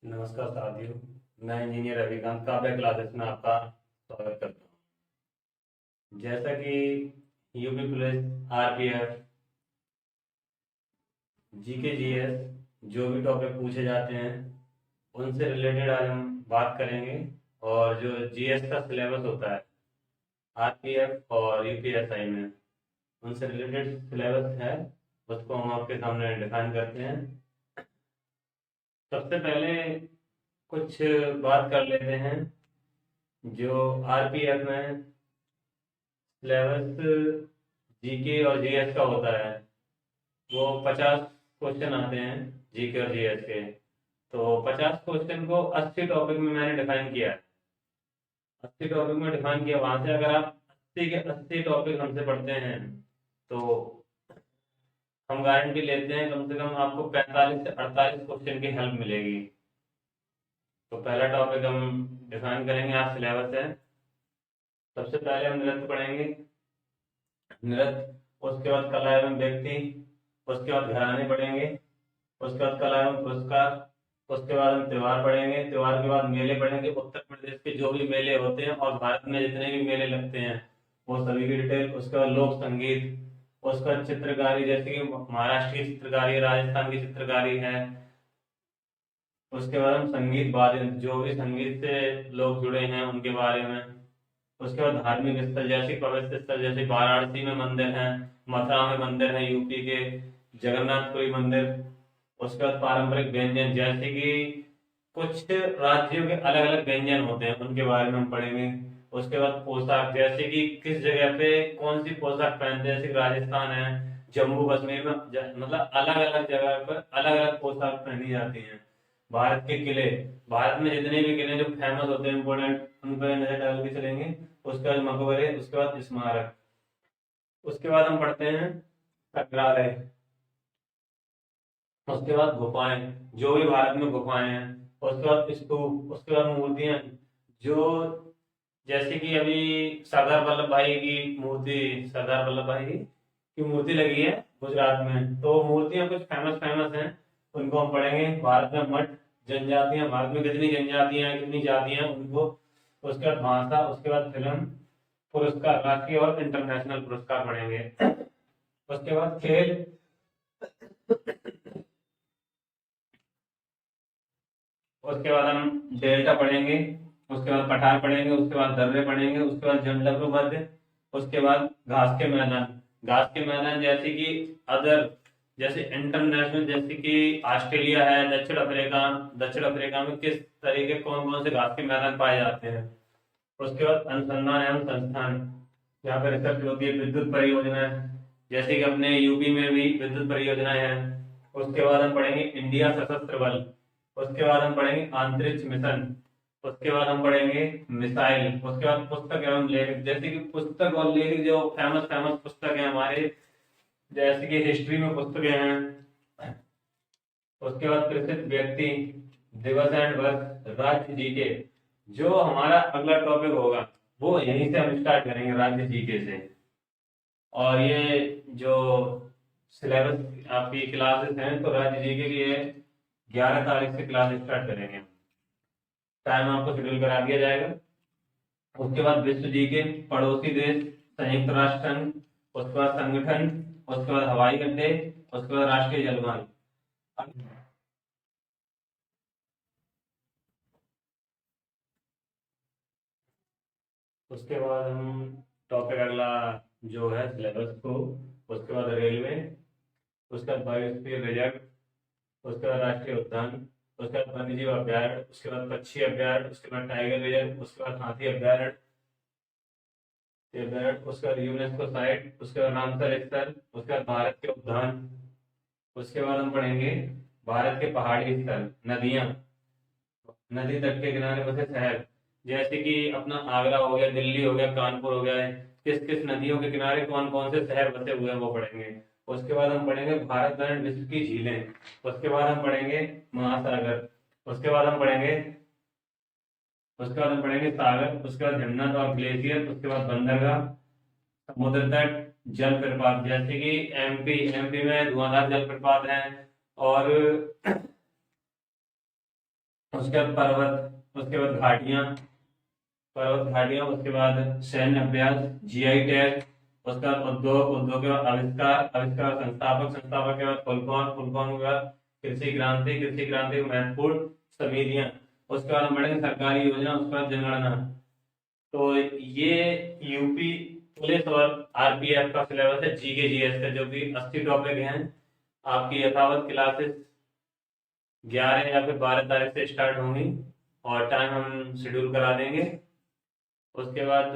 नमस्कार साथियों। मैं इंजीनियर रविकांत काव्य क्लासेस में आपका स्वागत करता हूँ। जैसा कि UP police, RPF, GK, GS जो भी टॉपिक पूछे जाते हैं उनसे रिलेटेड आज हम बात करेंगे। और जो जीएस का सिलेबस होता है आरपीएफ और यूपीएसआई में, उनसे रिलेटेड सिलेबस है, उसको हम आपके सामने डिफाइन करते हैं। सबसे पहले कुछ बात कर लेते हैं। जो आरपीएफ में सिलेबस जीके और जीएस का होता है, वो 50 क्वेश्चन आते हैं जीके और जीएस के। तो 50 क्वेश्चन को 80 टॉपिक में मैंने डिफाइन किया है। 80 टॉपिक में डिफाइन किया, वहां से अगर आप 80 के 80 टॉपिक हमसे पढ़ते हैं तो हम गारंटी लेते हैं कम से कम आपको 45 से 48 क्वेश्चन की हेल्प मिलेगी। तो पहला टॉपिक हम डिफाइन करेंगे, आप सिलेबस है। सबसे पहले हम नृत्य पढ़ेंगे, नृत्य। उसके बाद कला एवं व्यक्ति। उसके बाद घराने पढ़ेंगे। उसके बाद कला एवं पुरस्कार। उसके बाद हम त्योहार पढ़ेंगे। त्योहार के बाद मेले पढ़ेंगे, उत्तर प्रदेश के जो भी मेले होते हैं और भारत में जितने भी मेले लगते हैं वो सभी की डिटेल। उसके बाद लोक संगीत। उसका चित्रकारी, जैसे कि महाराष्ट्र की चित्रकारी है, राजस्थान की चित्रकारी है। उसके बाद हम संगीत वाद्य, जो भी संगीत से लोग जुड़े हैं उनके बारे में। उसके बाद धार्मिक स्थल, जैसे पवित्र स्थल, जैसे वाराणसी में मंदिर हैं, मथुरा में मंदिर है, यूपी के जगन्नाथपुरी मंदिर। उसके बाद पारंपरिक व्यंजन, जैसे कि कुछ राज्यों के अलग अलग व्यंजन होते हैं उनके बारे में हम पढ़ेंगे। उसके बाद पोशाक, जैसे कि किस जगह पे कौन सी पोशाक पहनते हैं, जैसे कि राजस्थान है, जम्मू कश्मीर में मतलब अलग अलग जगह पर अलग अलग पोशाक पहनी जाती है। भारत के किले, भारत में जितने भी किले जो फेमस होते हैं इम्पोर्टेंट, उन पर नजर डाल के चलेंगे। उसके बाद मकबरे, उसके बाद स्मारक। उसके बाद हम पढ़ते हैं संग्रहालय। उसके बाद गुफाएं, जो भी भारत में गुफाएं हैं। उसके बाद स्तूप। उसके बाद मूर्तियां, जो जैसे कि अभी सरदार वल्लभ भाई की मूर्ति, सरदार वल्लभ भाई की मूर्ति लगी है गुजरात में, तो मूर्तियां कुछ फेमस फेमस हैं, उनको हम पढ़ेंगे। भारत में मठ, जनजातियां, भारत में कितनी जनजातियां हैं, कितनी जातियां हैं, उनको। उसके बाद भाषा। उसके बाद फिल्म, पुरस्कार, राष्ट्रीय और इंटरनेशनल पुरस्कार पढ़ेंगे। उसके बाद खेल। उसके बाद हम डेल्टा पढ़ेंगे। उसके बाद पठार पढ़ेंगे। उसके बाद दर्रे पढ़ेंगे। उसके बाद जंगल, उसके बाद घास के मैदान। घास के मैदान जैसे कि अदर, जैसे इंटरनेशनल, जैसे कि ऑस्ट्रेलिया है, दक्षिण अफ्रीका। दक्षिण अफ्रीका में किस तरीके कौन कौन से घास के मैदान पाए जाते हैं। उसके बाद अनुसंधान एवं संस्थान, यहाँ पे रिसर्च होती है। विद्युत परियोजना, जैसे कि अपने यूपी में भी विद्युत परियोजनाएं हैं। उसके बाद हम पढ़ेंगे इंडिया सशस्त्र बल। उसके बाद हम पढ़ेंगे अंतरिक्ष मिशन। उसके बाद हम पढ़ेंगे मिसाइल। उसके बाद पुस्तक एवं लेखक, जैसे कि पुस्तक और लेखक जो फेमस फेमस पुस्तक है हमारे, जैसे कि हिस्ट्री में पुस्तकें हैं। उसके बाद प्रसिद्ध व्यक्ति, दिवस एंड वर्ष, राज्य जीके। जो हमारा अगला टॉपिक होगा वो यहीं से हम स्टार्ट करेंगे, राज्य जीके से। और ये जो सिलेबस आपकी क्लासेस हैं, तो राज्य जीके की ये 11 तारीख से क्लास स्टार्ट करेंगे। टाइम आपको शेड्यूल करा दिया जाएगा। उसके बाद विश्व जीके, पड़ोसी देश, संयुक्त राष्ट्र संघ। उसके बाद संगठन। उसके बाद हवाई अड्डे। उसके बाद राष्ट्रीय जलमार्ग। उसके बाद हम टॉपिक अगला जो है सिलेबस को, उसके बाद रेलवे। उसके बाद बायोस्फीयर रिजर्व। उसके बाद राष्ट्रीय उद्यान। उसके बाद वन्यजीव अभ्यारण्य। उसके बाद पक्षी अभ्यारण्य। उसके बाद टाइगर रिजर्व। उसके बाद हाथी अभ्यारण्य। उसके बाद यूनेस्को साइट। उसके बाद रामसर स्थल। उसके बाद भारत के उद्यान। उसके बाद हम पढ़ेंगे भारत के पहाड़ी स्थल, नदियां, नदी तट के किनारे बसे शहर, जैसे कि अपना आगरा हो गया, दिल्ली हो गया, कानपुर हो गया है। किस किस नदियों के किनारे कौन कौन से शहर बसे हुए हैं वो पढ़ेंगे। उसके बाद हम पढ़ेंगे भारत एंड विश्व की झीलें। उसके बाद हम पढ़ेंगे महासागर। उसके बाद हम पढ़ेंगे उसके बाद हम पढ़ेंगे सागर। उसके बाद हिमनद और ग्लेशियर। उसके बाद बंदरगाह, समुद्र तट, जल प्रपात, जैसे कि एमपी में धुआंधार जल प्रपात है। और उसके बाद पर्वत, उसके बाद घाटियां, पर्वत घाटियां, उसके बाद सैन्य अभ्यास, जीआई टैग, उसके बाद उद्योग, उद्योग के बाद आविष्कार, आविष्कार संस्थापक, संस्थापक के बाद फुल फॉर्म, फुल फॉर्म के बाद कृषि क्रांति, कृषि क्रांति के महत्वपूर्ण समितियां, उसके बाद हम बढ़ेंगे सरकारी योजना, उसके बाद जनगणना। तो ये यूपी पुलिस और आरपीएफ का सिलेबस है, जीके जीएस का, जो कि 80 टॉपिक हैं। आपकी यथावत क्लासेस 11 या फिर 12 तारीख से स्टार्ट होंगी, और टाइम हम शेड्यूल करा देंगे। उसके बाद